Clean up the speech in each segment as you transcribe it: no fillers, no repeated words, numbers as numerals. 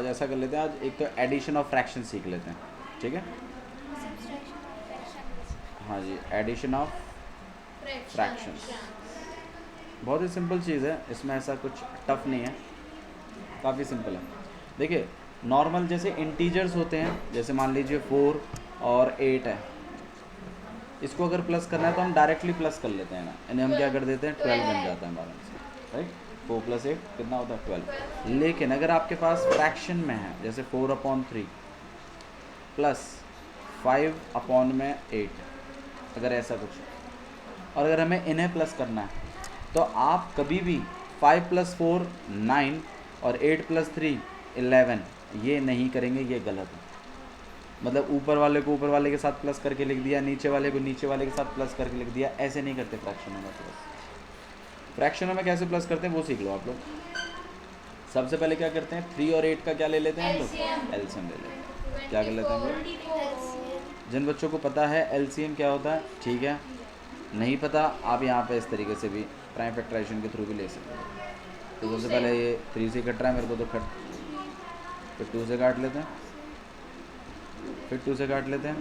आज ऐसा कर लेते हैं, आज एक तो एडिशन ऑफ फ्रैक्शन सीख लेते हैं, ठीक है। हाँ जी, एडिशन ऑफ फ्रैक्शंस बहुत ही सिंपल चीज़ है, इसमें ऐसा कुछ टफ नहीं है, काफ़ी सिंपल है। देखिए नॉर्मल जैसे इंटीजर्स होते हैं, जैसे मान लीजिए 4 और 8 है, इसको अगर प्लस करना है तो हम डायरेक्टली प्लस कर लेते हैं ना, यानी हम क्या कर देते हैं 12 बन जाता है हमारा आंसर, राइट। 4 + 8 कितना होता है 12। लेकिन अगर आपके पास फ्रैक्शन में है, जैसे 4/3 प्लस 5/8, अगर ऐसा कुछ है, और अगर हमें इन्हें प्लस करना है तो आप कभी भी 5 + 4 9 और 8 + 3 11 ये नहीं करेंगे, ये गलत है। मतलब ऊपर वाले को ऊपर वाले के साथ प्लस करके लिख दिया, नीचे वाले को नीचे वाले के साथ प्लस करके लिख दिया, ऐसे नहीं करते फ्रैक्शनों में प्लस। फ्रैक्शनों में कैसे प्लस करते हैं वो सीख लो आप लोग। सबसे पहले क्या करते हैं, 3 और 8 का क्या ले लेते हैं हम लोग, एलसीएम ले लेते हैं। क्या कर लेते हैं हम लोग, जिन बच्चों को पता है एलसीएम क्या होता है, ठीक है, नहीं पता आप यहाँ पे इस तरीके से भी प्राइम फैक्टराइजेशन के थ्रू भी ले सकते हैं। तो सबसे पहले ये 3 से कट रहा है मेरे को, तो फिर 2 से काट लेते हैं, फिर 2 से काट लेते हैं,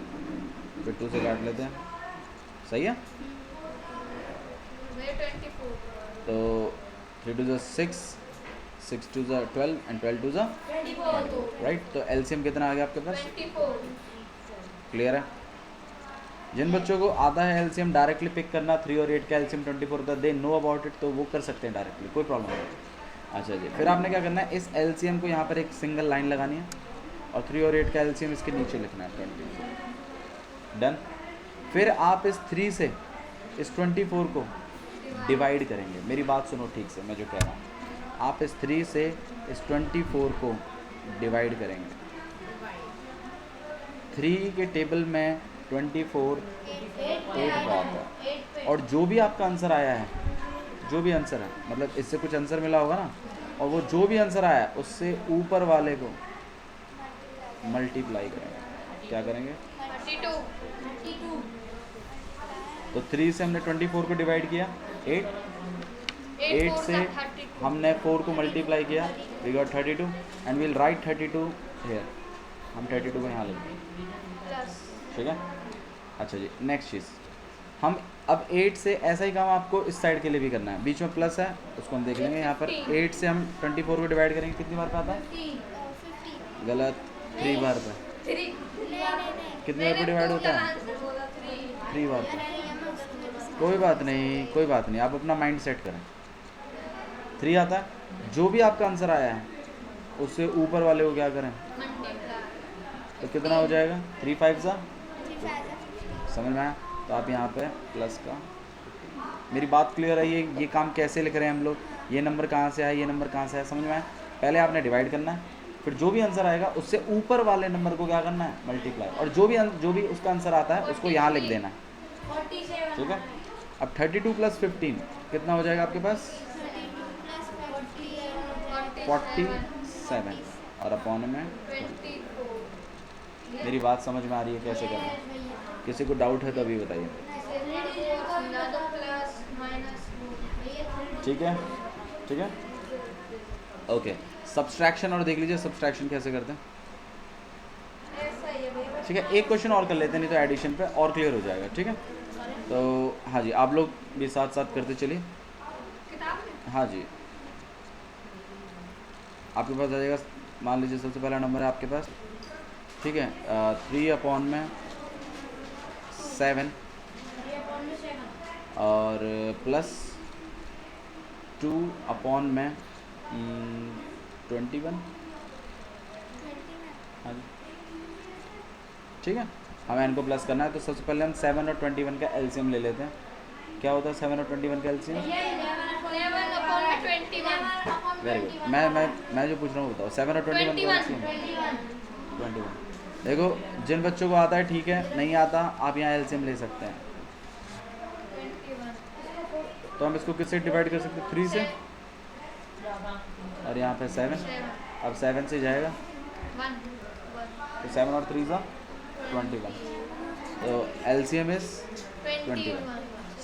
फिर 2 से काट लेते हैं, सही है। तो 3 2 6, 6 2 12 एंड 12 2 24, राइट। तो एलसीएम कितना आ गया आपके पास, क्लियर है। जिन बच्चों को आता है एलसीएम डायरेक्टली पिक करना, 3 और 8 का एलसीएम 24 होता है, दे नो अबाउट इट, तो वो कर सकते हैं डायरेक्टली, कोई प्रॉब्लम नहीं। अच्छा जी, फिर आपने क्या करना है, इस एलसीएम को यहाँ पर एक सिंगल लाइन लगानी है और 3 और 8 का एलसीएम इसके नीचे लिखना है 24, डन। फिर आप इस 3 से इस 24 को डिवाइड करेंगे। मेरी बात सुनो ठीक से, मैं जो कह रहा हूँ, आप इस 3 से इस 24 को डिवाइड करेंगे। 3 के टेबल में 24 8 बार है, और जो भी आपका आंसर आया है, जो भी आंसर है, मतलब इससे कुछ आंसर मिला होगा ना, और वो जो भी आंसर आया है उससे ऊपर वाले को मल्टीप्लाई करेंगे। क्या करेंगे, 32। तो 3 से हमने 24 को डिवाइड किया, 8 से हमने 4 को मल्टीप्लाई किया, we got 32 and will write 32 here. हम 32 को यहाँ लिखेंगे, ठीक है। अच्छा जी, नेक्स्ट चीज़, हम अब 8 से ऐसा ही काम आपको इस साइड के लिए भी करना है, बीच में प्लस है उसको हम देख लेंगे। यहाँ पर 8 से हम 24 को डिवाइड करेंगे, कितनी बार पे आता है, गलत, 3 बार पे। कितनी बार पे डिवाइड होता है, 3 बार पे। कोई बात नहीं, कोई बात नहीं, आप अपना माइंड सेट करें, 3 आता है, जो भी आपका आंसर आया है उससे ऊपर वाले को क्या करें, तो कितना हो जाएगा, 3 5 समझ में आया। तो आप यहाँ पे प्लस का, मेरी बात क्लियर है, ये काम कैसे लिख रहे हैं हम लोग, ये नंबर कहाँ से आया, ये नंबर कहाँ से आया, समझ में आया। पहले आपने डिवाइड करना है, फिर जो भी आंसर आएगा उससे ऊपर वाले नंबर को क्या करना है, मल्टीप्लाई, और जो भी उसका आंसर आता है उसको यहाँ लिख देना है, ठीक है। अब 32 + 15 कितना हो जाएगा आपके पास, 47, और अपॉन में 20। मेरी बात समझ में आ रही है कैसे करना है, किसी को डाउट है तो अभी बताइए, ठीक है, ठीक है, ओके। सब्सट्रैक्शन और देख लीजिए सब्सट्रैक्शन कैसे करते हैं, ठीक है। एक क्वेश्चन और कर लेते हैं, नहीं तो एडिशन पे और क्लियर हो जाएगा, ठीक है। तो हाँ जी, आप लोग भी साथ साथ करते चलिए, हाँ जी। आपके पास आ जाएगा, मान लीजिए सबसे पहला नंबर है आपके पास, ठीक है, 3/7 और प्लस 2/21, हाँ जी, ठीक है। हमें इनको प्लस करना है, तो सबसे पहले हम 7 और 21 का एलसीएम ले लेते हैं। क्या होता है 7 और 21 का एलसीएम, वेरी गुड। मैं जो पूछ रहा हूँ बताओ, 7 और 21 का एलसीएम 21। देखो जिन बच्चों को आता है ठीक है, नहीं आता आप यहाँ एलसीएम ले सकते हैं। तो हम इसको किससे डिवाइड कर सकते हैं, 3 से, और यहाँ पे 7, अब 7 से जाएगा तो 7 और 3 सा 21, तो एलसीएम इज 21।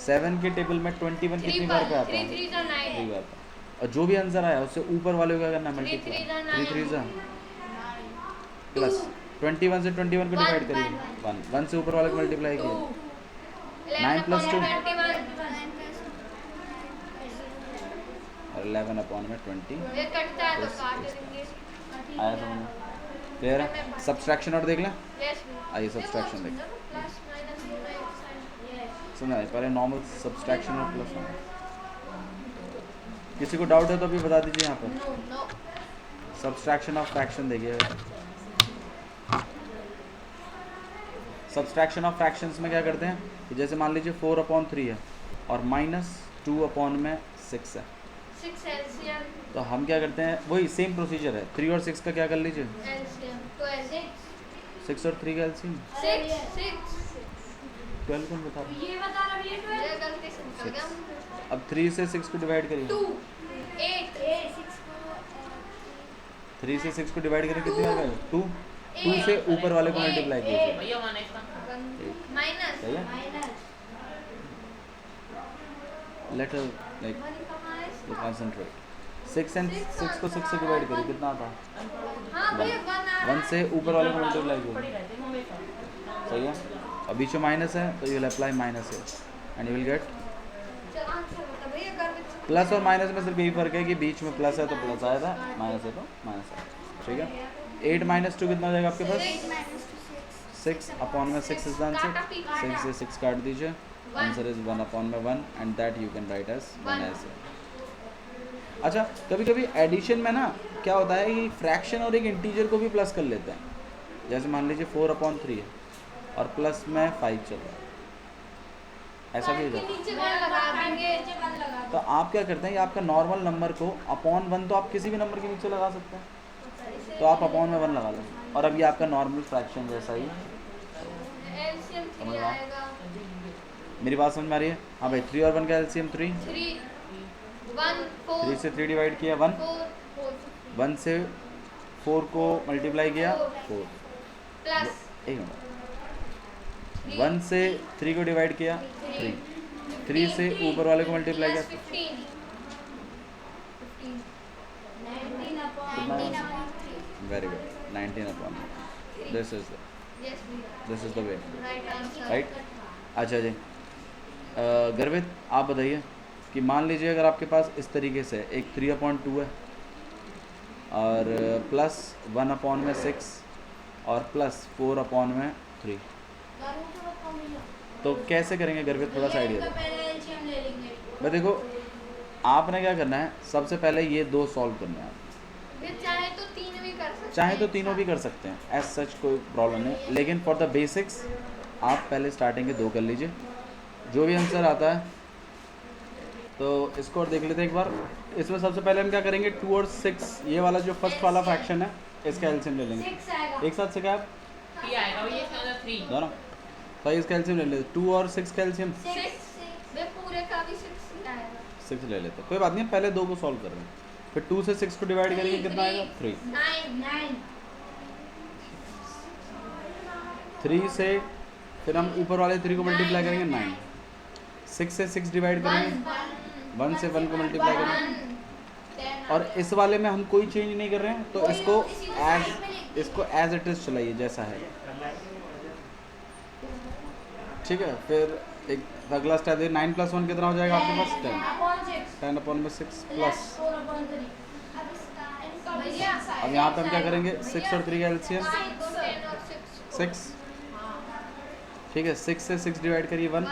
7 के टेबल में 21 कितनी बार पे आता है, 3 बार पे, और जो भी आंसर आया उससे ऊपर वाले को क्या करना है, मल्टीप्लाई, 3 3 सा प्लस 21 से 21 को डिवाइड करिए 1, 1 से ऊपर वाले को मल्टीप्लाई टू किए 9 प्लस 2 और 11 अपॉन में 20 ये कटता है तो काट देंगे। आया समझ में? क्लियर है? सब्सट्रैक्शन और देख लें। यस आइए सब्सट्रैक्शन देख प्लस माइनस सुना है पहले नॉर्मल सब्सट्रैक्शन और प्लस होना। किसी को डाउट है तो अभी बता दीजिए यहाँ पर। No no subtraction of fraction देखिए। सब्सट्रैक्शन ऑफ फ्रैक्शंस में क्या करते हैं कि जैसे मान लीजिए 4/3 है और -2/6 है 6 एलसीएम तो हम क्या करते हैं वही सेम प्रोसीजर है 3 और 6 का क्या कर लीजिए एलसीएम तो ऐसे 6 और 3 का एलसीएम 6 12 कौन बता रहा है? ये बता रहा है 12 ये गलती से निकल गया अब 3 से 6 को डिवाइड करिए 2 8 3 से 6 को डिवाइड करें कितनी आ गई 2 2 से ऊपर वाले को मल्टीप्लाई कीजिए भैया वन एक्स माइनस सही है let like you concentrate 6 and 6 को 6 से डिवाइड करिए कितना आता है हां भैया 1 से ऊपर वाले को मल्टीप्लाई कीजिए सही है अब बीच में माइनस है तो यू विल अप्लाई माइनस है and you will get answer बता भैया कर प्लस और माइनस में सिर्फ यही फर्क है कि बीच में प्लस है तो प्लस आया था माइनस है तो माइनस आया ठीक है 8 - 2 कितना हो जाएगा आपके पास 6/6 इज द आंसर 6 से 6 काट दीजिए answer is 1/1 and that you can write as 1 ऐसे। अच्छा कभी कभी एडिशन में ना क्या होता है कि फ्रैक्शन और एक इंटीजर को भी प्लस कर लेते हैं जैसे मान लीजिए 4/3 है और प्लस में 5 चल रहा है ऐसा भी हो जाता है नीचे 1 लगा देंगे तो आप क्या करते हैं ये आपका नॉर्मल नंबर को अपॉन 1 तो आप किसी भी नंबर के नीचे लगा सकते हैं तो आप अपॉन में 1 लगा लो और अब ये आपका नॉर्मल फ्रैक्शन जैसा ही एलसीएम 3 आएगा मेरी बात समझ में आ रही है हाँ भाई 3 और 1 का एलसीएम 3 3 1 4 3 से 3 डिवाइड किया 1 4 1 से 4 को मल्टीप्लाई किया 4 प्लस एक मिनट 1 से 3 को डिवाइड किया 3 3 से ऊपर वाले को मल्टीप्लाई किया 15 very good 19/3 this is the way right answer right अच्छा जी गर्वित आप बताइए कि मान लीजिए अगर आपके पास इस तरीके से एक 3/2 है और प्लस 1/6 और प्लस 4/3 तो कैसे करेंगे गर्वित थोड़ा सा आइडिया दो मैं देखो आपने क्या करना है सबसे पहले ये दो सॉल्व करना है चाहे तो 3 भी कर सकते चाहे तो तीनों भी कर सकते हैं एज सच कोई प्रॉब्लम नहीं लेकिन फॉर द बेसिक्स आप पहले स्टार्टिंग के 2 कर लीजिए जो भी आंसर आता है तो इसको और देख लेते हैं एक बार इसमें सबसे पहले हम क्या करेंगे 2 और 6 ये वाला जो फर्स्ट वाला फ्रैक्शन है इसका एलसीएम ले लेंगे एक साथ से क्या आप ये आएगा ये इसके अंदर 3 दोनों तो इसका एलसीएम ले लेते 2 और 6 का एलसीएम 6 वे पूरे का भी 6 आएगा 6 ले लेते कोई बात नहीं पहले 2 को सॉल्व कर रहे हैं फिर 2 से 6 को डिवाइड करेंगे कितना आएगा 3 3 से फिर हम ऊपर वाले 3 को मल्टीप्लाई करेंगे 9 6 से 6 डिवाइड करेंगे 1 से 1 को मल्टीप्लाई करेंगे और इस वाले में हम कोई चेंज नहीं कर रहे हैं तो इसको एज इट इज चलाइए जैसा है ठीक है फिर एक अगला स्टेप 9 + 1 कितना हो जाएगा आपके पास 10 10/6 प्लस अब यहाँ पे हम क्या करेंगे 6 और 3 का एलसीएम 6 ठीक है 6 से 6 डिवाइड करिए 1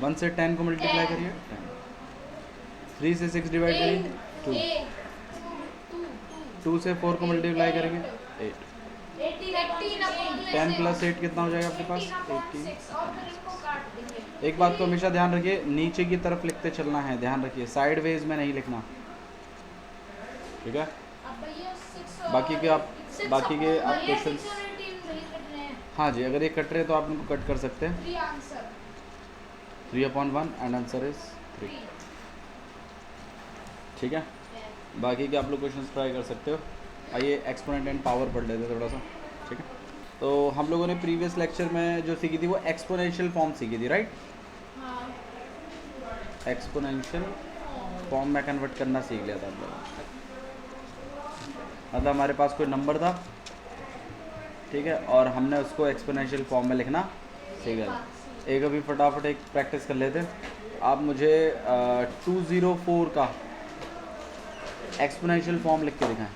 1 से 10 को मल्टीप्लाई करिए 10 3 से 6 डिवाइड करिए 2 2 से 4 को मल्टीप्लाई करेंगे 8 10 + 8 कितना हो जाएगा आपके पास 18 एक बात को हमेशा ध्यान रखिए नीचे की तरफ लिखते चलना है ध्यान रखिए साइड वेज में नहीं लिखना ठीक है बाकी के आप क्वेश्चन हाँ जी अगर ये कट रहे हैं तो आप इनको कट कर सकते हैं 3/1 एंड आंसर इज 3 ठीक है बाकी के आप लोग क्वेश्चन ट्राई कर सकते हो आइए एक्सपोनेंट एंड पावर पढ़ लेते हैं थोड़ा सा ठीक है तो हम लोगों ने प्रीवियस लेक्चर में जो सीखी थी वो एक्सपोनेंशियल फॉर्म सीखी थी राइट एक्सपोनेंशियल फॉर्म में कन्वर्ट करना सीख लिया था हम लोगों ने मतलब हमारे पास कोई नंबर था ठीक है, और हमने उसको एक्सपोनेंशियल फॉर्म में लिखना सीख गए। एक अभी फटाफट एक प्रैक्टिस कर लेते हैं। आप मुझे 204 का एक्सपोनेंशियल फॉर्म लिख के दिखाएं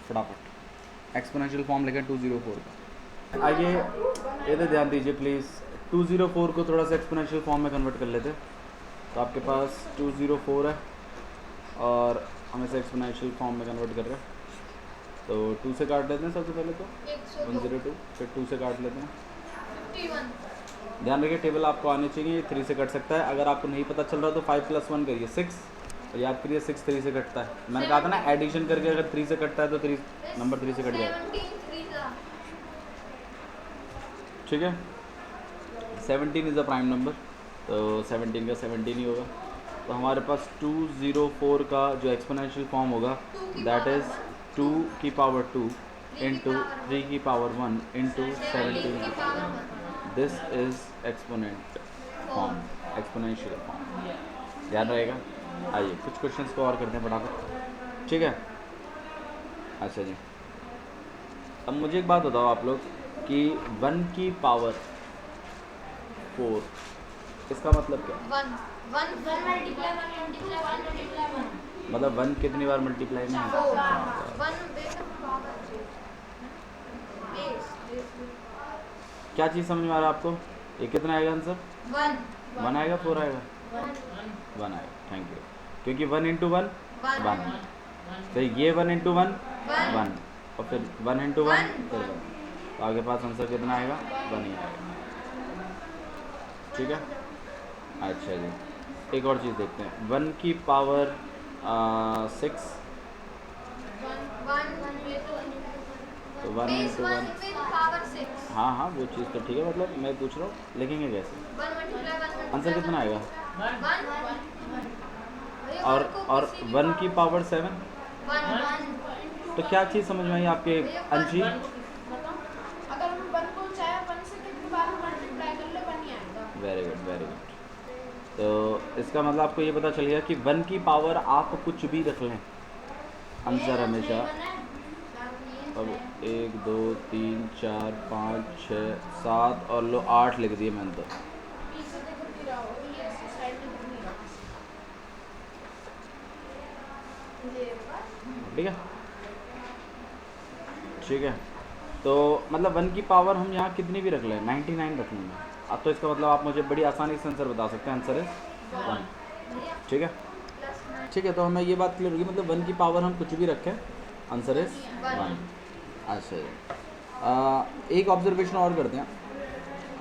फटाफट। एक्सपोनेंशियल फॉर्म लिखें 204 का। आइए इधर ध्यान दीजिए प्लीज़। 204 को थोड़ा सा एक्सपोनेंशियल फॉर्म में कन्वर्ट कर लेते हैं। तो आपके पास 204 है और हम इसे एक्सपोनेंशियल फॉर्म में कन्वर्ट कर रहे हैं। तो 2 से काट लेते हैं सबसे पहले तो 102, फिर 2 से काट लेते हैं। 51 ध्यान रखिए टेबल आपको आनी चाहिए। 3 से कट सकता है। अगर आपको नहीं पता चल रहा तो 5 + 1 करिए 6, और याद करिए 6 3 से कटता है। मैंने कहा था ना एडिशन करके अगर 3 से कटता है तो 3 नंबर 3 से कट जाएगा। 17 ठीक है, 17 इज़ अ प्राइम नंबर, तो 17 का 17 ही होगा। तो हमारे पास 204 का जो एक्सपोनेंशियल फॉर्म होगा दैट इज़ 2 की पावर 2 इंटू 3 की पावर 1 इंटू 17 की power 1। This is exponent form, exponential form. ध्यान रहेगा। आइए कुछ क्वेश्चंस को और करते हैं फटाफट। ठीक है, अच्छा जी। अब मुझे एक बात बताओ आप लोग कि 1 की पावर 4 इसका मतलब क्या है? 1 मल्टीप्लाई 1 मल्टीप्लाई 1 मल्टीप्लाई 1 मतलब 1 कितनी बार मल्टीप्लाई में है? 1 बेस पावर बेस क्या चीज़ समझ में आ रहा है आपको? ये कितना आएगा आंसर? 1 आएगा 4 आएगा? 1 आएगा। Thank you. क्योंकि 1 इंटू 1 1, तो ये 1 इंटू 1 1, और फिर 1 इंटू 1 फिर 1, तो आगे पास आंसर कितना आएगा? 1 ही आएगा। ठीक है, अच्छा जी। एक और चीज़ देखते हैं। 1 की पावर 6, तो 1 इंटू 1, पावर 6 हाँ हाँ वो चीज़ तो ठीक है, मतलब मैं पूछ रहा हूँ लिखेंगे कैसे? 1 मल्टीप्लाई 1 आंसर कितना आएगा? 1 और 1 की पावर 7, 1 तो क्या चीज़ समझ में आई आपके अंशी? अगर हम 1 को चाहे 1 से कितनी बार मल्टीप्लाई कर ले 1 ही आएगा। Very good very good. तो इसका मतलब आपको ये पता चल गया कि 1 की पावर आप कुछ भी रख लें, आंसर हमेशा। अब 1 2 3 4 5 6 7 और लो 8 लिख दिए मैंने तो। पीछे देखती रहो, ये साइड में घूमी रहो। ठीक है, ठीक है। तो मतलब 1 की पावर हम यहाँ कितनी भी रख लें, 99 रख लेंगे। अब तो इसका मतलब आप मुझे बड़ी आसानी से आंसर बता सकते हैं। Answer is 1। ठीक है, ठीक है। तो हमें ये बात क्लियर होगी, मतलब 1 की पावर हम कुछ भी रखें, आंसर इज 1। अच्छा जी। एक ऑब्जर्वेशन और करते हैं।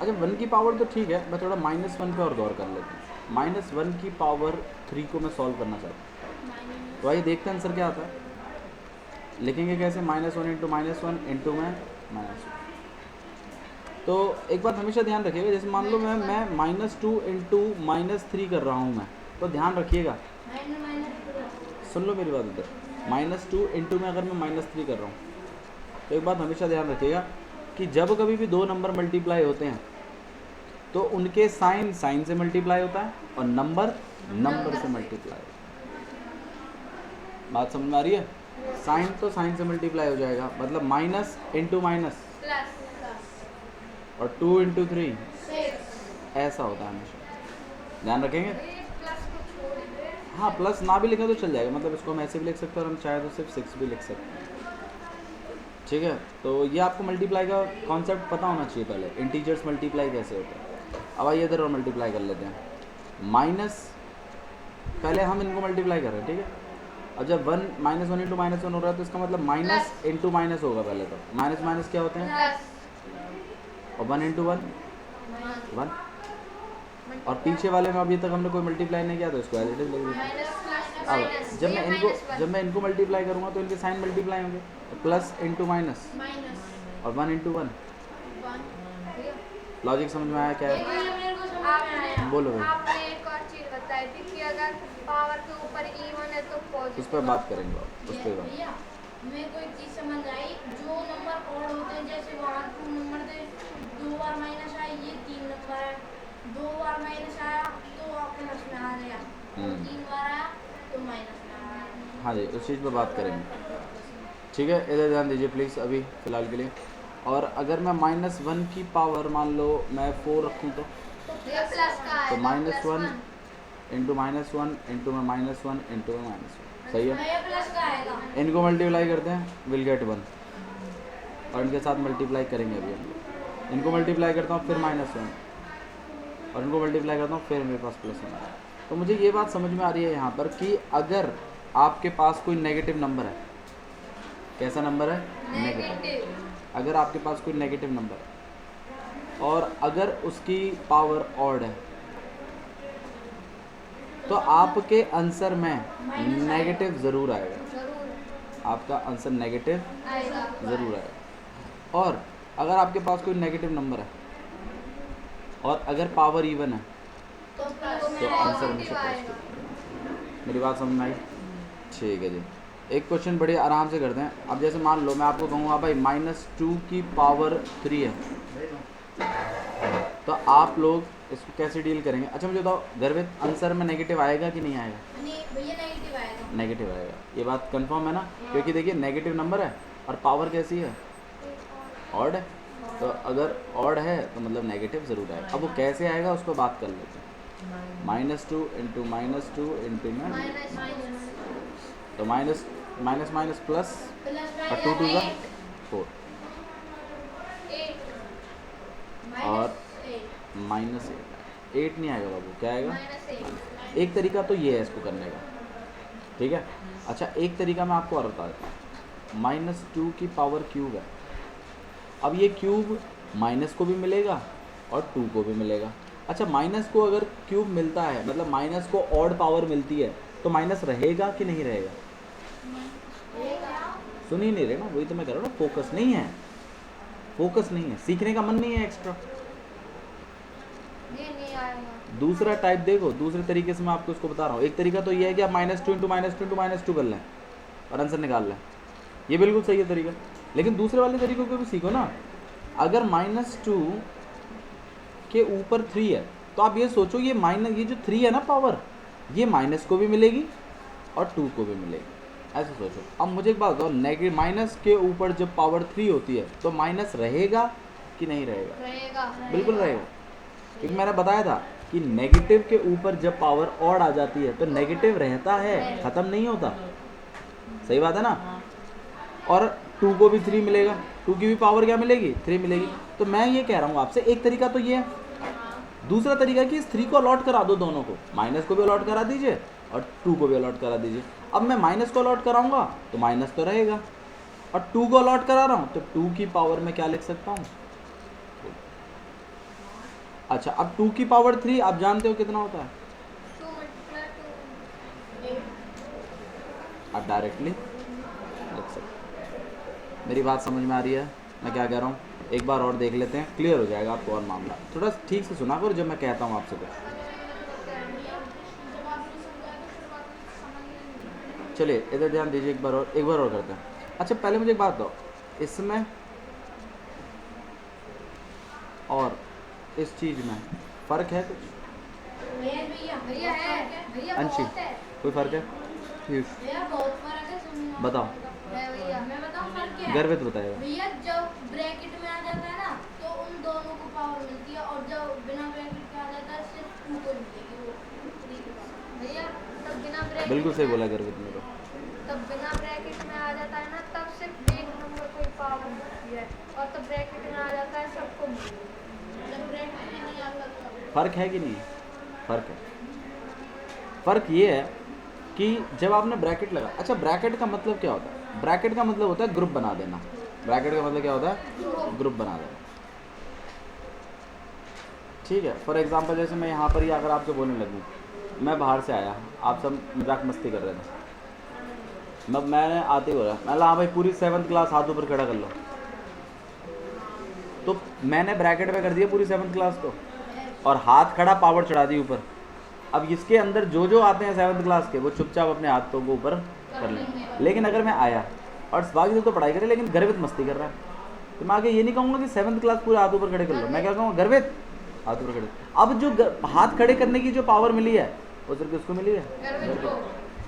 अच्छा 1 की पावर तो ठीक है, मैं थोड़ा -1 पे और गौर कर लेते हैं। -1 की पावर 3 को मैं सॉल्व करना चाहता हूँ। तो आइए देखते हैं आंसर क्या आता है। लिखेंगे कैसे? -1 इंटू -1 इंटू में -1। तो एक बात हमेशा ध्यान रखिएगा, जैसे मान लो मैं -2 इंटू -3 कर रहा हूँ मैं, तो ध्यान रखिएगा, सुन लो मेरी बात इधर। -2 इंटू में अगर मैं -3 कर रहा हूँ, तो एक बात हमेशा ध्यान रखिएगा कि जब कभी भी दो नंबर मल्टीप्लाई होते हैं तो उनके साइन से मल्टीप्लाई होता है और नंबर से मल्टीप्लाई होता है। बात समझ में आ रही है? साइन तो साइन से मल्टीप्लाई हो जाएगा, मतलब माइनस इंटू माइनस प्लस और 2 इंटू 3 ऐसा होता है हमेशा। ध्यान रखेंगे। प्लस को छोड़ दे। हाँ प्लस ना भी लिखें तो चल जाएगा, मतलब इसको हम ऐसे भी लिख सकते हैं और हम चाहे तो सिर्फ 6 भी लिख सकते हैं। ठीक है, तो ये आपको मल्टीप्लाई का कॉन्सेप्ट पता होना चाहिए पहले, इंटीजर्स मल्टीप्लाई कैसे होते हैं। अब आइए इधर और मल्टीप्लाई कर लेते हैं। माइनस, पहले हम इनको मल्टीप्लाई कर रहे हैं, ठीक है। अब जब -1 इंटू -1 हो रहा है तो इसका मतलब माइनस इंटू माइनस होगा पहले तो। माइनस माइनस क्या होते हैं? प्लस और 1 इंटू 1 1, और पीछे वाले में अभी तक हमने कोई मल्टीप्लाई नहीं किया तो इसको एज इट इज लिख दीजिए। माइनस प्लस अब माइनस जब मैं इनको मल्टीप्लाई करूँगा तो इनके साइन मल्टीप्लाई होंगे, प्लस इंटू माइनस माइनस और 1 इंटू 1। 1 लॉजिक समझ में आया क्या है? ये मेरे को समझ में आया। बोलो भाई, आपने एक और चीज बताई थी कि अगर पावर के ऊपर इवन है तो पॉजिटिव। उस पर बात करेंगे, उस पर बात। भैया मेरे को एक चीज समझ आई, जो नंबर ऑड होते हैं, जैसे वहाँ 2 नंबर थे, 2 बार माइनस आया, ये 3 नंबर है, 2 बार माइनस आया तो आपके प्लस में आ गया, 3 बार आया तो माइनस में आ गया। हाँ जी, उस चीज़ पर बात करेंगे। ठीक है, इधर ध्यान दीजिए प्लीज़ अभी फ़िलहाल के लिए। और अगर मैं -1 की पावर मान लो मैं 4 रखूँ तो भैया प्लस का तो आएगा -1 इंटू -1 इंटू में -1 इंटू में -1 सही है। भैया प्लस का आएगा। इनको मल्टीप्लाई करते हैं, विल गेट 1 और इनके साथ मल्टीप्लाई करेंगे अभी हम लोग। इनको मल्टीप्लाई करता हूँ फिर -1 और इनको मल्टीप्लाई करता हूँ फिर मेरे पास +1 आ रहा है। तो मुझे ये बात समझ में आ रही है यहाँ पर कि अगर आपके पास कोई नेगेटिव नंबर है, कैसा नंबर है? नेगेटिव। अगर आपके पास कोई नेगेटिव नंबर है और अगर उसकी पावर ऑड है तो आपके आंसर में नेगेटिव ज़रूर आएगा, जरूर आपका आंसर नेगेटिव आएगा। ज़रूर आएगा। और अगर आपके पास कोई नेगेटिव नंबर है और अगर पावर इवन है तो तो आंसर हमेशा पॉजिटिव। मेरी बात समझ में आई? ठीक है जी। एक क्वेश्चन बड़े आराम से करते हैं। अब जैसे मान लो मैं आपको कहूँगा भाई -2 की पावर 3 है, तो आप लोग इसको कैसे डील करेंगे? अच्छा मुझे बताओ गर्वित, आंसर में नेगेटिव आएगा कि नहीं आएगा? नहीं भैया नेगेटिव आएगा। नेगेटिव आएगा, ये बात कंफर्म है ना? क्योंकि देखिए नेगेटिव नंबर है और पावर कैसी है? ऑड है। तो अगर ऑड है तो मतलब नेगेटिव ज़रूर आएगा। अब वो कैसे आएगा उस पर बात कर लेते हैं। -2 इंटू -2 इंटू में तो माइनस माइनस प्लस प्लस और 2 2 का 4 और -8 नहीं आएगा बाबू, क्या आएगा? एक तरीका तो ये है इसको करने का, ठीक है। अच्छा एक तरीका मैं आपको और बता देता हूँ। -2 की पावर क्यूब है। अब ये क्यूब माइनस को भी मिलेगा और 2 को भी मिलेगा। अच्छा माइनस को अगर क्यूब मिलता है मतलब माइनस को ऑड पावर मिलती है तो माइनस रहेगा कि नहीं रहेगा? सुन ही नहीं रहे ना, वही तो मैं कह रहा हूँ ना, फोकस नहीं है, फोकस नहीं है, सीखने का मन नहीं है एक्स्ट्रा। ये नहीं आएगा। दूसरा टाइप देखो, दूसरे तरीके से मैं आपको इसको बता रहा हूँ। एक तरीका तो ये है कि आप -2 इंटू -2 इंटू -2 कर लें और आंसर निकाल लें, ये बिल्कुल सही है तरीका। लेकिन दूसरे वाले तरीकों को भी सीखो ना। अगर -2 के ऊपर 3 है तो आप ये सोचो ये जो 3 है ना पावर, ये माइनस को भी मिलेगी और 2 को भी मिलेगी, ऐसे सोचो। अब मुझे एक बात बताओ, नेगेटिव माइनस के ऊपर जब पावर 3 होती है तो माइनस रहेगा कि नहीं रहेगा? रहेगा। बिल्कुल रहेगा, क्योंकि मैंने बताया था कि नेगेटिव के ऊपर जब पावर ऑड आ जाती है तो नेगेटिव रहता है, ख़त्म नहीं होता। सही बात है ना? और 2 को भी 3 मिलेगा, 2 की भी पावर क्या मिलेगी? 3 मिलेगी। तो मैं ये कह रहा हूँ आपसे, एक तरीका तो ये है। दूसरा तरीका कि इस 3 को अलॉट करा दो दोनों को, माइनस को भी अलॉट करा दीजिए और 2 को भी अलॉट करा दीजिए। अब मैं माइनस को अलॉट कराऊंगा तो माइनस तो रहेगा और 2 को अलॉट करा रहा हूँ तो 2 की पावर में क्या लिख सकता हूँ? अच्छा अब 2 की पावर 3 आप जानते हो कितना होता है? 2 × 2 आप डायरेक्टली लिख सकते हैं। मेरी बात समझ में आ रही है मैं क्या कह रहा हूँ? एक बार और देख लेते हैं, क्लियर हो जाएगा आपको और मामला। थोड़ा ठीक से सुना करो जब मैं कहता हूँ आपसे कुछ। चलिए इधर ध्यान दीजिए, एक बार और करते हैं। अच्छा पहले मुझे एक बात बताओ, इसमें और इस चीज़ में फ़र्क है कुछ? भैया है, भैया अंशी बहुत है। कोई फ़र्क है? पीयूष भैया बहुत फर्क है, सुनिए बताओ। है भैया। मैं बताऊं फर्क क्या है? गर्वित बताएगा। भैया जब ब्रैकेट में आ जाता है ना तो उन दोनों को पावर मिलती है और जब बिना ब्रैकेट के आ जाता है सिर्फ 2 को मिलेगी, वो 3 के पास। भैया तब बिना ब्रैकेट बिल्कुल सही बोला गर्वित मेरे को। तब बिना ब्रैकेट में आ जाता है ना, तब सिर्फ एक नंबर को ही पावर मिलती है और तब ब्रैकेट में आ जाता है सबको मिलती है। जब ब्रैकेट में नहीं आता तो फ़र्क है कि नहीं? फ़र्क है। फ़र्क ये है कि जब आपने ब्रैकेट लगा, अच्छा ब्रैकेट का मतलब क्या होता है? ब्रैकेट का मतलब होता है ग्रुप बना देना। ब्रैकेट का मतलब क्या होता है? ग्रुप बना देना, ठीक है। फॉर एग्जांपल जैसे मैं यहाँ पर ही अगर आपसे बोलने लगूँ, मैं बाहर से आया, आप सब मजाक मस्ती कर रहे थे, मैंने आते ही बोला मैं हाँ भाई पूरी 7th क्लास हाथ ऊपर खड़ा कर लो, तो मैंने ब्रैकेट में कर दिया पूरी 7th क्लास को और हाथ खड़ा पावर चढ़ा दी ऊपर। अब इसके अंदर जो आते हैं 7th क्लास के वो चुपचाप अपने हाथों को ऊपर कर लें। लेकिन अगर मैं आया और बाकी लोग तो पढ़ाई करे लेकिन गर्वित मस्ती कर रहा है, तो मैं आगे ये नहीं कहूँगा कि 7th क्लास पूरे हाथ ऊपर खड़े कर लो, मैं क्या कहूँगा गर्वित हाथ ऊपर खड़े। अब जो हाथ खड़े करने की जो पावर मिली है वो सिर्फ किसको मिली है?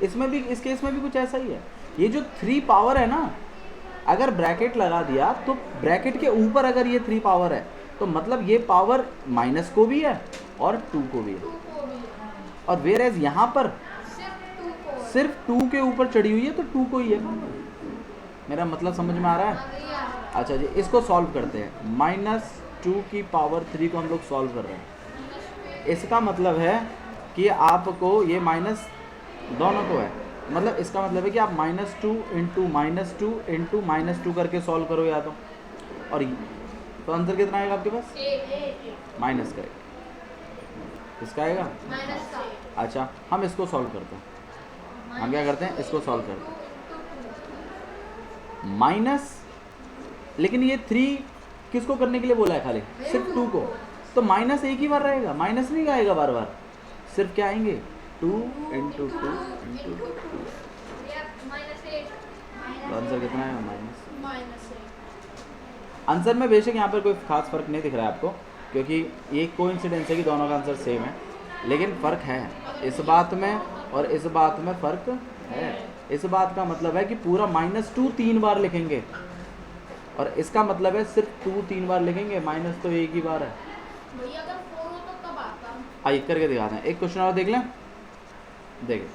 इसमें भी इस केस में भी कुछ ऐसा ही है। ये जो 3 पावर है ना, अगर ब्रैकेट लगा दिया तो ब्रैकेट के ऊपर अगर ये 3 पावर है तो मतलब ये पावर माइनस को भी है और 2 को भी है, 2 को भी है। और वेयर एज यहाँ पर सिर्फ 2 को है। सिर्फ 2 के ऊपर चढ़ी हुई है तो 2 को ही है। मेरा मतलब समझ में आ रहा है? हाँ भैया। अच्छा जी, इसको सॉल्व करते हैं। -2 की पावर 3 को हम लोग सॉल्व कर रहे हैं। इसका मतलब है कि आपको ये माइनस दोनों को है, मतलब इसका मतलब है कि आप -2 इंटू -2 इंटू -2 करके सॉल्व करो या और तो आंसर कितना आएगा आपके पास? माइनस का इसका आएगा। माइनस का अच्छा, हम इसको सॉल्व करते हैं। हम क्या करते हैं? इसको सॉल्व करते हैं। माइनस, लेकिन ये 3 किसको करने के लिए बोला है? खाली सिर्फ 2 को, तो माइनस एक ही बार रहेगा, माइनस नहीं आएगा बार बार, सिर्फ क्या आएंगे? 2 इंटू 2 इंटू 2। तो आंसर कितना है? माइनस। आंसर में बेशक यहाँ पर कोई खास फर्क नहीं दिख रहा है आपको, क्योंकि ये कोइंसिडेंस है कि दोनों का आंसर सेम है, लेकिन फ़र्क है इस बात में और इस बात में फ़र्क है। इस बात का मतलब है कि पूरा -2 3 बार लिखेंगे और इसका मतलब है सिर्फ 2 3 बार लिखेंगे, माइनस तो एक ही बार है। भैया अगर 4 हो तो कब आता? आइए करके दिखाते हैं। एक क्वेश्चन और देख लें। देखिए,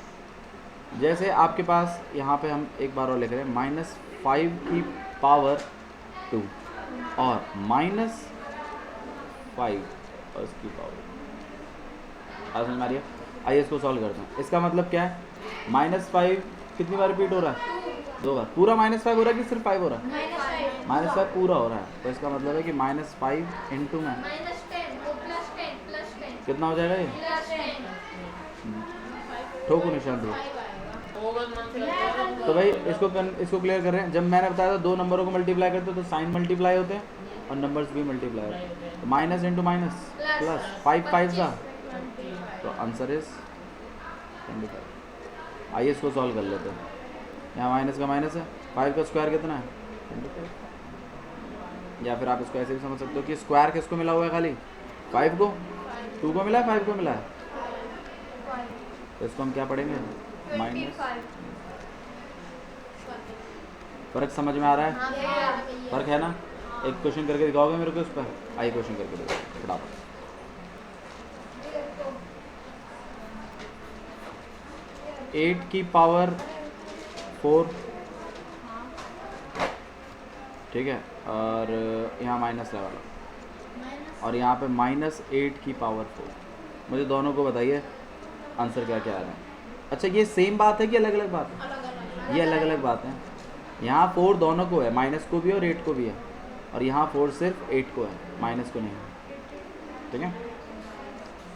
जैसे आपके पास यहाँ पे हम एक बार और लिख रहे हैं -5 की पावर 2 और -5 और इसकी पावर। आज समझ में आ रही है? आइए इसको सॉल्व करते हैं। इसका मतलब क्या है? -5 कितनी बार रिपीट हो रहा है? 2 बार। पूरा -5 हो रहा है कि सिर्फ 5 हो रहा है? -5 पूरा हो रहा है, तो इसका मतलब है कि -5 इंटू में कितना हो जाएगा? ये ठोको निशान दो। तो भाई इसको क्लियर कर रहे हैं। जब मैंने बताया था 2 नंबरों को मल्टीप्लाई करते तो साइन मल्टीप्लाई होते हैं और नंबर्स भी मल्टीप्लाई होते हैं। तो माइनस इंटू माइनस प्लस, 5 5 का, तो आंसर इज 25। आइए इसको सॉल्व कर लेते हैं। यहाँ माइनस का माइनस है, 5 का स्क्वायर कितना है? 25। या फिर आप इसको ऐसे भी समझ सकते हो कि स्क्वायर किसको मिला हुआ है? खाली 5 को, 2 को मिला है, 5 को मिला है, तो इसको हम क्या पढ़ेंगे? माइनस। फर्क समझ में आ रहा है? फर्क है ना? एक क्वेश्चन करके दिखाओगे मेरे को इस पर? आइए क्वेश्चन करके दिखाओ फटाफट। एट की पावर 4, ठीक है, और यहाँ माइनस लगा लो और यहाँ पे -8 की पावर 4। मुझे दोनों को बताइए आंसर क्या क्या आ रहा है। अच्छा, ये सेम बात है कि अलग अलग बात है? ये अलग अलग बात है। यहाँ 4 दोनों को है, माइनस को भी और 8 को भी है, और यहाँ 4 सिर्फ 8 को है, माइनस को नहीं है। ठीक है,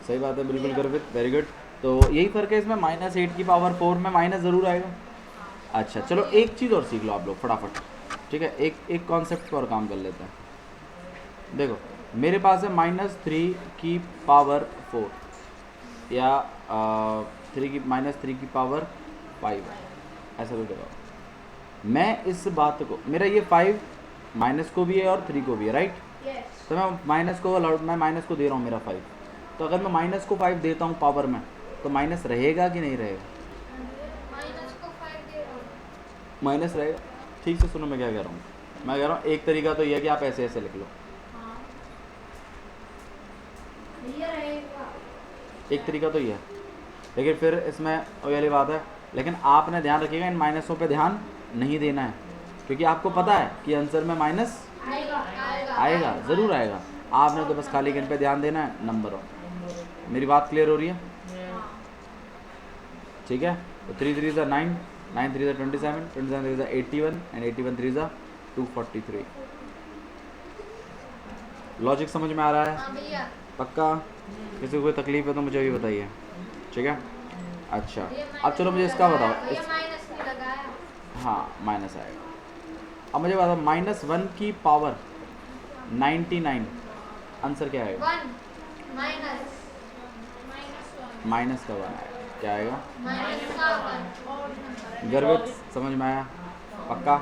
सही बात है, बिल्कुल गर्वित, वेरी गुड। तो यही फ़र्क है इसमें, -8 की पावर 4 में माइनस ज़रूर आएगा। अच्छा चलो, एक चीज़ और सीख लो आप लोग फटाफट, ठीक है। एक कॉन्सेप्ट पर और काम कर लेते हैं। देखो, मेरे पास है -3 की पावर 4 या -3 की पावर 5 है, ऐसा कुछ लगाओ। मैं इस बात को, मेरा ये 5 माइनस को भी है और 3 को भी है, राइट? तो मैं माइनस को दे रहा हूँ मेरा 5। तो अगर मैं माइनस को 5 देता हूँ पावर में, तो माइनस रहेगा कि नहीं रहेगा? माइनस रहेगा। ठीक से सुनो मैं क्या कह रहा हूँ। मैं कह रहा हूँ एक तरीका तो ये है कि आप ऐसे ऐसे लिख लो, एक तरीका तो ये है, लेकिन फिर इसमें वही वाली बात है। लेकिन आपने ध्यान रखिएगा, इन माइनसों पे ध्यान नहीं देना है, क्योंकि आपको पता है कि आंसर में माइनस आएगा, ज़रूर आएगा। आपने तो बस खाली किन पे ध्यान देना है? नंबरों। मेरी बात क्लियर हो रही है? ठीक है। तो 3 3 9, 9 3 27, 27 3 81 एंड 81 3 243। लॉजिक समझ में आ रहा है? पक्का? किसी को कोई तकलीफ है तो मुझे भी बताइए, ठीक है। अच्छा, अब चलो मुझे इसका बताओ। हाँ, माइनस आएगा। अब मुझे बताओ, -1 की पावर 99, आंसर क्या आएगा? माइनस का 1 आएगा। क्या आएगा? गर्वित, समझ में आया? पक्का?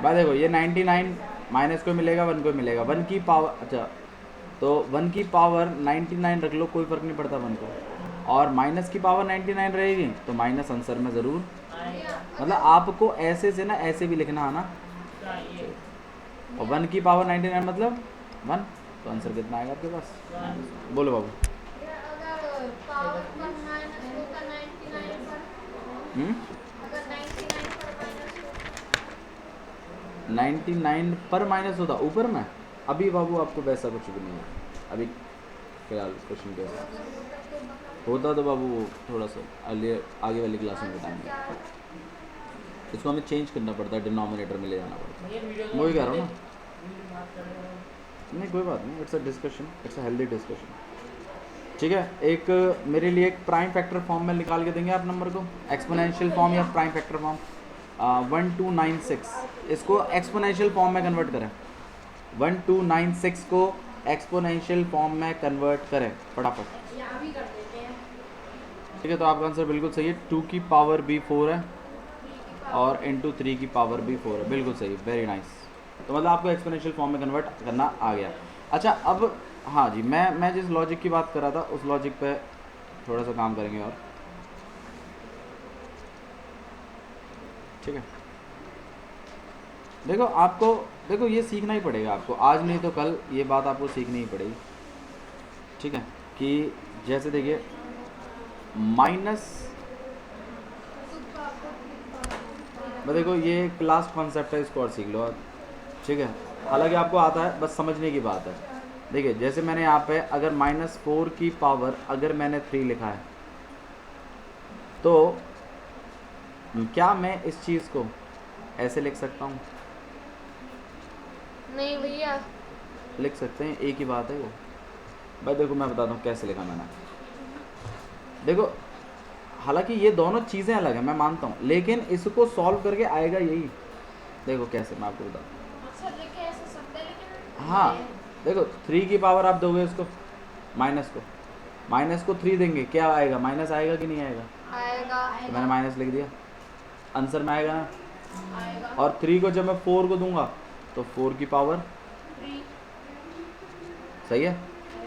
भाई देखो, ये 99 माइनस को मिलेगा, 1 को मिलेगा। 1 की पावर, अच्छा तो 1 की पावर 99 रख लो, कोई फ़र्क नहीं पड़ता 1 को, और माइनस की पावर 99 रहेगी तो माइनस आंसर में ज़रूर। मतलब आपको ऐसे से ना ऐसे भी लिखना आना और 1 की पावर 99 मतलब 1, तो आंसर कितना आएगा आपके पास? बोलो बाबू। अगर पावर पर माइनस होता 99 पर, अगर 99 पर माइनस हो, 99 पर माइनस होता ऊपर में? अभी बाबू आपको वैसा कुछ भी नहीं है अभी फिलहाल क्वेश्चन के हिसाब होता तो बाबू थोड़ा सा आगे वाली क्लास में बताएंगे। इसको हमें चेंज करना पड़ता है, डिनोमिनेटर में ले जाना पड़ता है। मैं वही कह रहा हूँ ना, नहीं कोई बात नहीं, it's a discussion, it's a healthy discussion. ठीक है, एक मेरे लिए एक प्राइम फैक्टर फॉर्म में निकाल के देंगे आप नंबर को, एक्सपोनेंशियल फॉर्म या प्राइम फैक्टर फॉर्म। 1296 इसको एक्सपोनेंशियल फॉर्म में कन्वर्ट करें, 1296 को एक्सपोनेंशियल फॉर्म में कन्वर्ट करें फटाफट। यहाँ भी कर देते हैं। ठीक है, तो आपका आंसर बिल्कुल सही है, 2 की पावर भी 4 है और इंटू 3 की पावर भी 4 है, बिल्कुल सही, वेरी नाइस। तो मतलब आपको एक्सपोनेंशियल फॉर्म में कन्वर्ट करना आ गया। अच्छा अब हाँ जी, मैं जिस लॉजिक की बात कर रहा था उस लॉजिक पे थोड़ा सा काम करेंगे और ठीक है। देखो आपको, देखो ये सीखना ही पड़ेगा आपको, आज नहीं तो कल ये बात आपको सीखनी ही पड़ेगी। ठीक है, कि जैसे देखिए माइनस, देखो ये क्लास कॉन्सेप्ट है, इसको और सीख लो आप। ठीक है, हालांकि आपको आता है, बस समझने की बात है। देखिए जैसे मैंने यहाँ पे अगर -4 की पावर अगर मैंने 3 लिखा है, तो क्या मैं इस चीज़ को ऐसे लिख सकता हूँ? नहीं भैया, लिख सकते हैं, एक ही बात है वो। भाई देखो मैं बताता हूँ कैसे लिखा मैंने। देखो हालांकि ये दोनों चीज़ें अलग हैं, मैं मानता हूँ, लेकिन इसको सॉल्व करके आएगा यही। देखो कैसे, मैं आपको बताता हूँ। अक्सर लिखे ऐसे शब्द है, लेकिन हाँ देखो 3 की पावर आप दोगे इसको, माइनस को 3 देंगे, क्या आएगा? माइनस आएगा कि नहीं आएगा? आएगा। तो मैंने माइनस लिख दिया, आंसर में आएगा ना। आएगा। और 3 को जब मैं 4 को दूंगा तो 4 की पावर 3 सही है।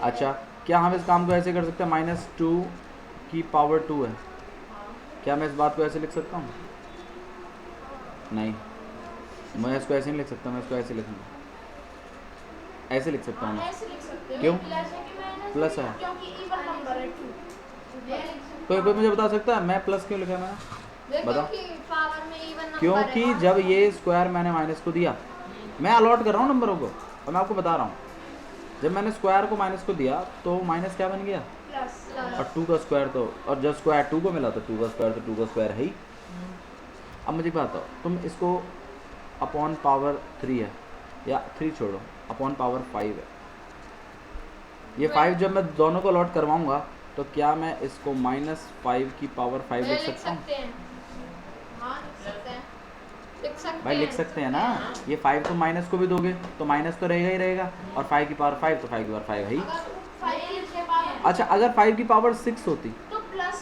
अच्छा क्या हम इस काम को ऐसे कर सकते हैं, -2 की पावर 2 है, क्या मैं इस बात को ऐसे लिख सकता हूँ? नहीं, मैं इसको ऐसे नहीं लिख सकता, मैं इसको ऐसे लिखूँगा, ऐसे लिख सकता हूँ मैं। ऐसे लिख सकते हैं। क्यों? प्लस है कि माइनस? प्लस है, क्योंकि इवन नंबर है 2। कोई मुझे बता सकता है मैं प्लस क्यों लिखा मैंने? देखो बताओ। कि पावर में इवन नंबर क्योंकि है। जब ये स्क्वायर मैंने माइनस को दिया, मैं अलॉट कर रहा हूँ नंबरों को, और मैं आपको बता रहा हूँ जब मैंने स्क्वायर को माइनस को दिया तो माइनस क्या बन गया? प्लस। और 2 का स्क्वायर तो, और जब स्क्वायर 2 को मिला तो 2 का स्क्वायर तो 2 का स्क्वायर है ही। अब मुझे बताओ, तुम इसको अपॉन पावर 3 है, या 3 छोड़ो, अपॉन पावर 5 है, ये 5 जब मैं दोनों को अलॉट करवाऊंगा तो क्या मैं इसको -5 की पावर 5 लिख सकता हूँ? हैं। हाँ लिख सकते हैं, लिख सकते भाई लिख सकते हैं ना, ये 5 तो माइनस को भी दोगे तो माइनस तो रहेगा ही रहेगा, और 5 की पावर 5 तो 5 की पावर 5 है ही। अगर 5 के बाद अच्छा अगर 5 की पावर 6 होती तो +5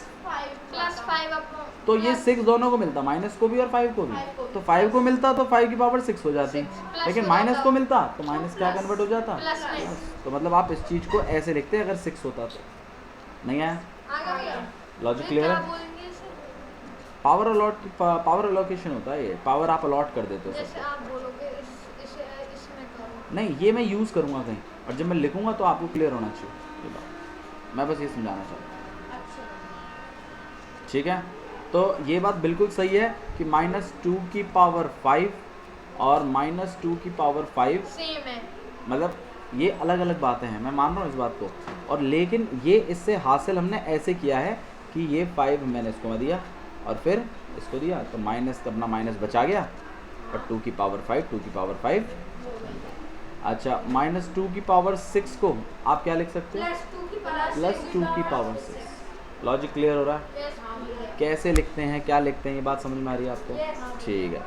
+5 अपॉन तो ये 6 दोनों को मिलता, माइनस को भी और 5 को भी, तो 5 को मिलता तो 5 की पावर 6 हो जाती, प्लस लेकिन हो माइनस जाता। को मिलता तो माइनस क्या कन्वर्ट हो जाता? प्लस में। तो मतलब आप इस चीज़ को ऐसे लिखते अगर 6 होता तो। नहीं आया? आगे भैया। लॉजिक फिर क्लियर क्या है? बोलेंगे इसे? पावर अलोकेशन होता है, ये पावर आप अलॉट कर देते हो जैसे सबको। आप बोलोगे इसे इसमें करो। नहीं ये मैं यूज़ करूँगा कहीं, और जब मैं लिखूँगा तो आपको क्लियर होना चाहिए ये बात, मैं बस ये समझाना चाहता हूँ। अच्छा। ठीक है, तो ये बात बिल्कुल सही है कि -2 की पावर 5 और -2 की पावर 5 सेम है। मतलब ये अलग अलग बातें हैं, मैं मान रहा हूँ इस बात को, और लेकिन ये इससे हासिल हमने ऐसे किया है कि ये 5 मैंने इसको मैं दिया और फिर इसको दिया, तो माइनस का अपना माइनस बचा गया, और 2 की पावर 5, 2 की पावर 5। अच्छा -2 की पावर 6 को आप क्या लिख सकते हो? +2 की पावर 6। लॉजिक क्लियर हो रहा है? कैसे लिखते हैं, क्या लिखते हैं, ये बात समझ में आ रही है आपको? ठीक है।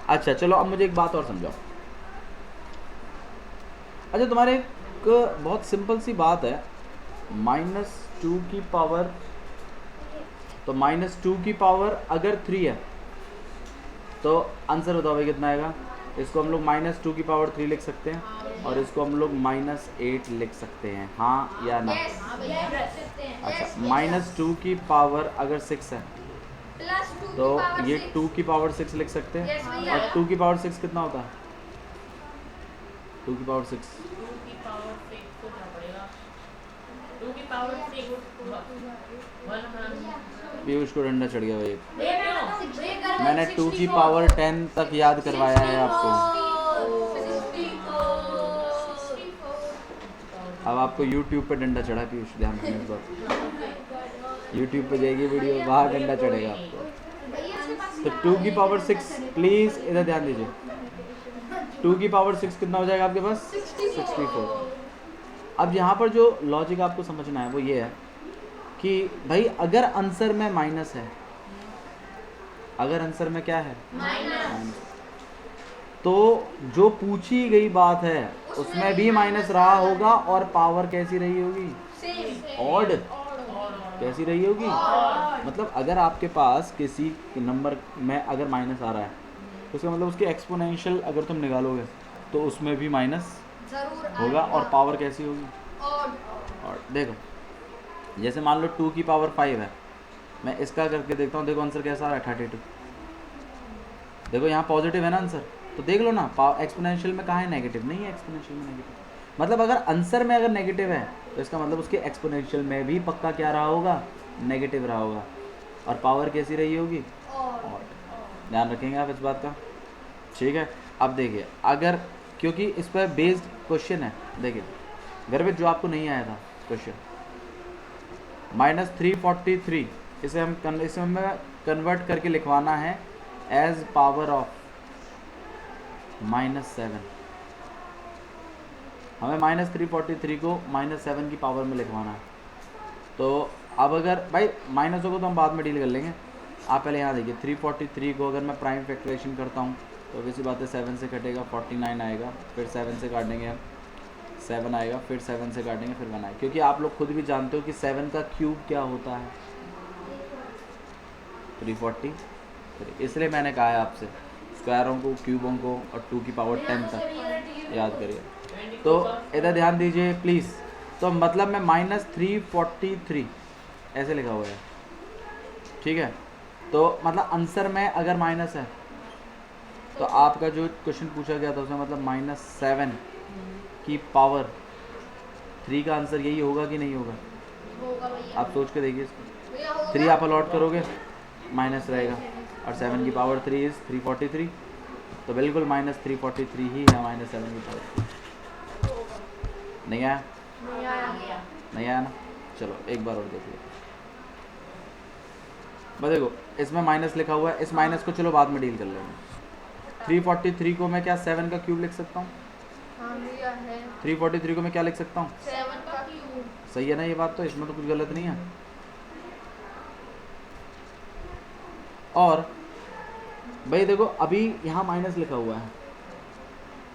अच्छा चलो अब मुझे एक बात और समझाओ। अच्छा तुम्हारे एक बहुत सिंपल सी बात है, -2 की पावर, तो -2 की पावर अगर 3 है तो आंसर बताओ भाई कितना आएगा? इसको हम लोग -2 की पावर 3 लिख सकते हैं, और इसको हम लोग -8 लिख सकते हैं, हाँ या ना? अच्छा -2 की पावर अगर 6 है +2 तो की पावर ये 6। 2 की पावर 6 लिख सकते हैं, Yes, भैया। और 2 की पावर 6 कितना होता है? 2 की पावर 6 2 की पावर 6 को क्या पड़ेगा 2 की पावर 6 1 पीयूष को डंडा चढ़ गया भाई। क्यों मैंने 2 की पावर 10 तक याद करवाया है आपको। अब आपको YouTube पे डंडा चढ़ा पीयूष, ध्यान रखना इस बात। YouTube पे जाएगी वीडियो, वहाँ डंडा चढ़ेगा आपको। तो 2 की पावर 6 प्लीज़ इधर ध्यान दीजिए। 2 की पावर 6 कितना हो जाएगा आपके पास? 64। अब यहाँ पर जो लॉजिक आपको समझना है वो ये है कि भाई अगर आंसर में माइनस है, अगर आंसर में क्या है माइनस, तो जो पूछी गई बात है उसमें भी माइनस रहा होगा और पावर कैसी रही होगी? ऑड। कैसी रही होगी? मतलब अगर आपके पास किसी नंबर में अगर माइनस आ रहा है तो उसका मतलब उसके एक्सपोनेंशियल अगर तुम निकालोगे तो उसमें भी माइनस होगा और पावर कैसी होगी? और देखो जैसे मान लो 2 की पावर 5 है, मैं इसका करके देखता हूँ, देखो आंसर कैसा आ रहा है 32। देखो यहाँ पॉजिटिव है ना आंसर, तो देख लो ना एक्सपोनेंशियल में कहाँ है नेगेटिव? नहीं है एक्सपोनेंशियल में नेगेटिव। मतलब अगर आंसर में अगर नेगेटिव है तो इसका मतलब उसके एक्सपोनेंशियल में भी पक्का क्या रहा होगा? नेगेटिव रहा होगा। और पावर कैसी रही होगी? ऑड। ध्यान रखेंगे आप इस बात का, ठीक है। अब देखिए अगर, क्योंकि इस पर बेस्ड क्वेश्चन है, देखिए गर्भित जो आपको नहीं आया था क्वेश्चन -343, इसे हमें कन्वर्ट करके लिखवाना है एज पावर ऑफ -7। हमें -343 को -7 की पावर में लिखवाना है। तो अब अगर भाई माइनस होगा तो हम बाद में डील कर लेंगे। आप पहले यहाँ देखिए 343 को अगर मैं प्राइम फैक्टराइजेशन करता हूँ तो वैसी बात है 7 से कटेगा 49 आएगा, फिर 7 से काट देंगे 7 आएगा, फिर 7 से काटेंगे फिर 1 आएगा। क्योंकि आप लोग खुद भी जानते हो कि 7 का क्यूब क्या होता है? 343। इसलिए मैंने कहा है आपसे स्क्वायरों को, क्यूबों को और 2 की पावर 10 तक याद करिए। तो इधर ध्यान दीजिए प्लीज़। तो मतलब में -343 ऐसे लिखा हुआ है, ठीक है। तो मतलब आंसर में अगर माइनस है तो आपका जो क्वेश्चन पूछा गया था उसमें मतलब -7 की पावर 3 का आंसर यही होगा कि नहीं होगा? आप सोच के देखिए इसको। 3 आप अलॉट करोगे माइनस रहेगा और 7 की पावर 3 इज़ 343, तो बिल्कुल -343 ही है -7 की पावर। नहीं आया? नहीं आया ना? चलो एक बार और देख लो। बस देखो इसमें माइनस लिखा हुआ है, इस माइनस को चलो बाद में डील कर लेंगे। 343 को मैं क्या 7 का क्यूब लिख सकता हूँ? 343 को मैं क्या लिख सकता हूँ? 7 का क्यूब। सही है ना ये बात? तो इसमें तो कुछ गलत नहीं है। और भाई देखो अभी यहाँ माइनस लिखा हुआ है,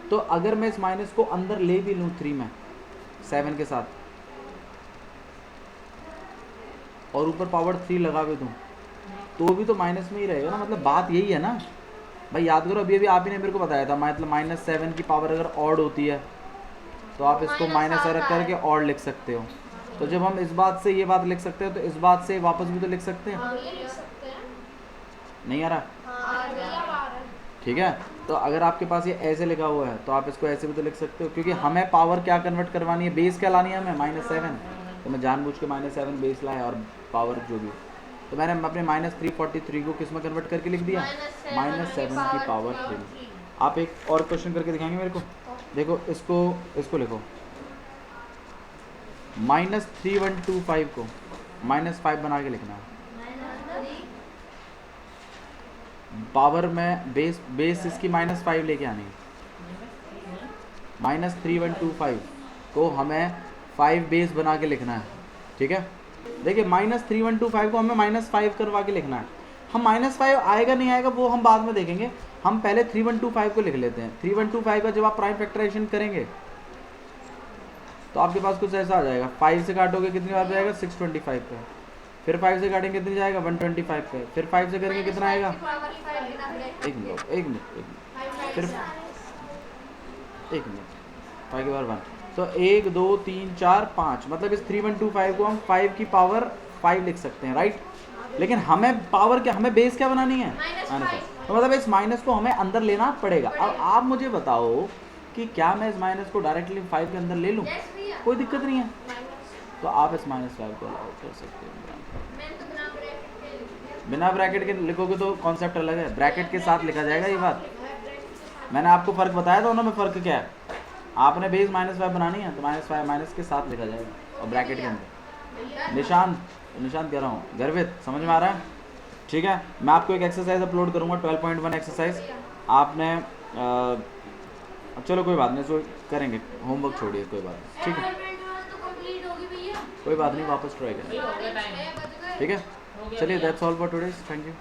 तो अगर मैं इस माइनस को अंदर ले भी लूँ 3 में 7 के साथ और ऊपर पावर 3 लगा भी दूँ तो भी तो माइनस में ही रहेगा ना। मतलब बात यही है ना भाई, याद करो अभी आप ही ने मेरे को बताया था मतलब -7 की पावर अगर ऑड होती है तो आप इसको माइनस रख करके ऑड लिख सकते हो। तो जब हम इस बात से ये बात लिख सकते हैं तो इस बात से वापस भी तो लिख सकते हैं। नहीं आ रहा? ठीक है। तो अगर आपके पास ये ऐसे लिखा हुआ है तो आप इसको ऐसे भी तो लिख सकते हो, क्योंकि हमें पावर क्या कन्वर्ट करवानी है? बेस क्या लानी है हमें? -7। तो मैं जानबूझ के -7 बेस लाया और पावर जो भी, तो मैंने अपने -343 को किस में कन्वर्ट करके लिख दिया? -7 की पावर 3। आप एक और क्वेश्चन करके दिखाएंगे मेरे को? देखो इसको लिखो, -3125 को -5 बना के लिखना है। पावर में बेस इसकी -5 लेके आनी है। -3125 को हमें 5 बेस बना के लिखना है, ठीक है। देखिए -3125 को हमें -5 करवा के लिखना है। हम -5 आएगा नहीं आएगा वो हम बाद में देखेंगे, हम पहले 3125 को लिख लेते हैं। 3125 का जब आप प्राइम फैक्टराइजेशन करेंगे तो आपके पास कुछ ऐसा आ जाएगा। 5 से काटोगे कितनी बार जाएगा? 625 का। फिर 5 से काटेंगे कितनी जाएगा? 125 का। फिर 5 से करेंगे कितना आएगा? एक मिनट फिर एक मिनट 5 के पावर 1। तो 1 2 3 4 5, मतलब इस 3125 को हम 5 की पावर 5 लिख सकते हैं, राइट। लेकिन हमें पावर क्या, हमें बेस क्या बनानी है? -5। तो मतलब इस माइनस को हमें अंदर लेना पड़ेगा। अब आप मुझे बताओ कि क्या मैं इस माइनस को डायरेक्टली 5 के अंदर ले लूँ, यस भैया कोई दिक्कत नहीं है, माइनस तो आप इस -5 को अलाउ कर सकते हो। मैंने तो बिना ब्रैकेट के लिख दिया बिना ब्रैकेट के लिखोगे तो कॉन्सेप्ट अलग है, ब्रैकेट के साथ लिखा जाएगा ये बात। ब्रैकेट के साथ मैंने आपको फ़र्क बताया दोनों में फ़र्क क्या है। आपने बेस -5 बनानी है तो -5 माइनस के साथ लिखा जाएगा और ब्रैकेट के अंदर। निशांत कह रहा हूँ, गर्वित समझ में आ रहा है? ठीक है, मैं आपको एक एक्सरसाइज अपलोड करूँगा 12.1 एक्सरसाइज। आपने चलो कोई बात नहीं, इसको करेंगे, होमवर्क छोड़िए, कोई बात नहीं, ठीक है, असाइनमेंट तो कंप्लीट होगी भैया। कोई बात नहीं, वापस ट्राई करें, भाई हो गया टाइम, 6 बज गए ठीक है। हो गया चलिए भैया। That's all for today, thank you.